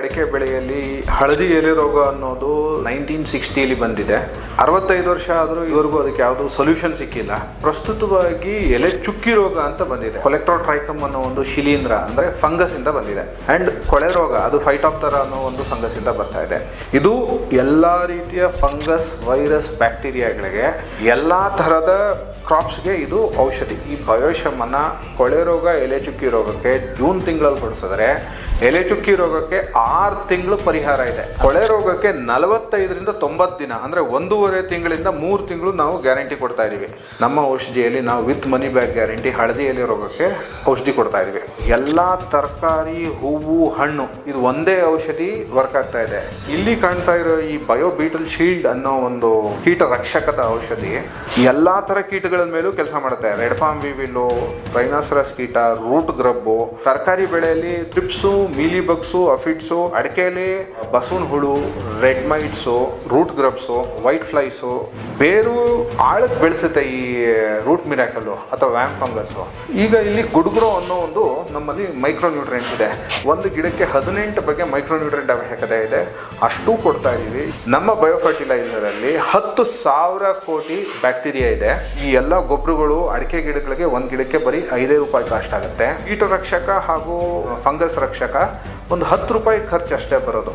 ಅಡಿಕೆ ಬೆಳೆಯಲ್ಲಿ ಹಳದಿ ಎಲೆ ರೋಗ ಅನ್ನೋದು 1960ಲಿ ಬಂದಿದೆ. 65 ವರ್ಷ ಆದರೂ ಇದುವರೆಗೂ ಅದಕ್ಕೆ ಯಾವುದೂ ಸೊಲ್ಯೂಷನ್ ಸಿಕ್ಕಿಲ್ಲ. ಪ್ರಸ್ತುತವಾಗಿ ಎಲೆ ಚುಕ್ಕಿ ರೋಗ ಅಂತ ಬಂದಿದೆ. ಕೊಲೆಕ್ಟ್ರೋಟ್ರೈಕಮ್ ಅನ್ನೋ ಒಂದು ಶಿಲೀಂಧ್ರ ಅಂದರೆ ಫಂಗಸ್ ಇಂದ ಬಂದಿದೆ. ಆ್ಯಂಡ್ ಕೊಳೆ ರೋಗ ಅದು ಫೈಟಾಪ್ತರಾ ಅನ್ನೋ ಒಂದು ಫಂಗಸ್ ಇಂದ ಬರ್ತಾ ಇದೆ. ಇದು ಎಲ್ಲ ರೀತಿಯ ಫಂಗಸ್, ವೈರಸ್, ಬ್ಯಾಕ್ಟೀರಿಯಾಗಳಿಗೆ ಎಲ್ಲ ತರಹದ ಕ್ರಾಪ್ಸ್ಗೆ ಇದು ಔಷಧಿ. ಈ ಬಯೋಶಮನ ಕೊಳೆ ರೋಗ, ಎಲೆ ಚುಕ್ಕಿ ರೋಗಕ್ಕೆ ಜೂನ್ ತಿಂಗಳಲ್ಲಿ ಬಳಸಿದ್ರೆ ಎಲೆ ಚುಕ್ಕಿ ರೋಗಕ್ಕೆ 6 ತಿಂಗಳು ಪರಿಹಾರ ಇದೆ. ಕೊಳೆ ರೋಗಕ್ಕೆ 45ರಿಂದ 90 ದಿನ ಅಂದರೆ 1.5 ತಿಂಗಳಿಂದ 3 ತಿಂಗಳು ನಾವು ಗ್ಯಾರಂಟಿ ಕೊಡ್ತಾ ಇದೀವಿ. ನಮ್ಮ ಔಷಧಿಯಲ್ಲಿ ನಾವು ವಿತ್ ಮನಿ ಬ್ಯಾಕ್ ಗ್ಯಾರಂಟಿ ಹಳದಿ ಎಲೆ ರೋಗಕ್ಕೆ ಔಷಧಿ ಕೊಡ್ತಾ ಇದೀವಿ. ಎಲ್ಲ ತರಕಾರಿ, ಹೂವು, ಹಣ್ಣು ಇದು ಒಂದೇ ಔಷಧಿ ವರ್ಕ್ ಆಗ್ತಾ ಇದೆ. ಇಲ್ಲಿ ಕಾಣ್ತಾ ಇರೋ ಈ ಬಯೋ ಬೀಟಲ್ ಶೀಲ್ಡ್ ಅನ್ನೋ ಒಂದು ಕೀಟ ರಕ್ಷಕದ ಔಷಧಿ ಎಲ್ಲ ತರ ಕೀಟಗಳ ಮೇಲೂ ಕೆಲಸ ಮಾಡುತ್ತೆ. ರೆಡ್ ಪಾಮ್ ವಿವಿಲು, ರೈನಾಸರಸ್ ಕೀಟ, ರೂಟ್ ಗ್ರಬ್ಬು, ತರಕಾರಿ ಬೆಳೆಯಲ್ಲಿ ಟ್ರಿಪ್ಸು, ಮೀಲಿ ಬಗ್ಸು, ಅಫಿಡ್ಸು, ಅಡಿಕೆಯಲ್ಲಿ ಬಸವನ ಹುಳು, red mites, root grubs, white flies, ಬೇರು ಆಳಕ್ಕೆ ಬೆಳೆಸುತ್ತೆ ಈ ರೂಟ್ ಮಿರಾಕಲ್ಲು ಅಥವಾ ವ್ಯಾಮ್ ಫಂಗಸ್ಸು. ಈಗ ಇಲ್ಲಿ ಗುಡ್ಗ್ರೋ ಅನ್ನೋ ಒಂದು ನಮ್ಮಲ್ಲಿ ಮೈಕ್ರೋ ನ್ಯೂಟ್ರಿಯೆಂಟ್ಸ್ ಇದೆ. ಒಂದು ಗಿಡಕ್ಕೆ 18 ಬಗ್ಗೆ ಮೈಕ್ರೋ ನ್ಯೂಟ್ರಿಯೆಂಟ್ ಅವಶ್ಯಕತೆ ಇದೆ, ಅಷ್ಟು ಕೊಡ್ತಾ ಇದೀವಿ. ನಮ್ಮ ಬಯೋಫರ್ಟಿಲೈಸರ್ ಅಲ್ಲಿ 10,000 ಕೋಟಿ ಬ್ಯಾಕ್ಟೀರಿಯಾ ಇದೆ. ಈ ಎಲ್ಲ ಗೊಬ್ಬರಗಳು ಅಡಿಕೆ ಗಿಡಗಳಿಗೆ ಒಂದು ಗಿಡಕ್ಕೆ ಬರೀ 5 ರೂಪಾಯಿ ಕಾಸ್ಟ್ ಆಗುತ್ತೆ. ಕೀಟ ರಕ್ಷಕ ಹಾಗೂ ಫಂಗಸ್ ರಕ್ಷಕ ಒಂದು 10 ರೂಪಾಯಿ ಖರ್ಚು ಅಷ್ಟೇ ಬರೋದು.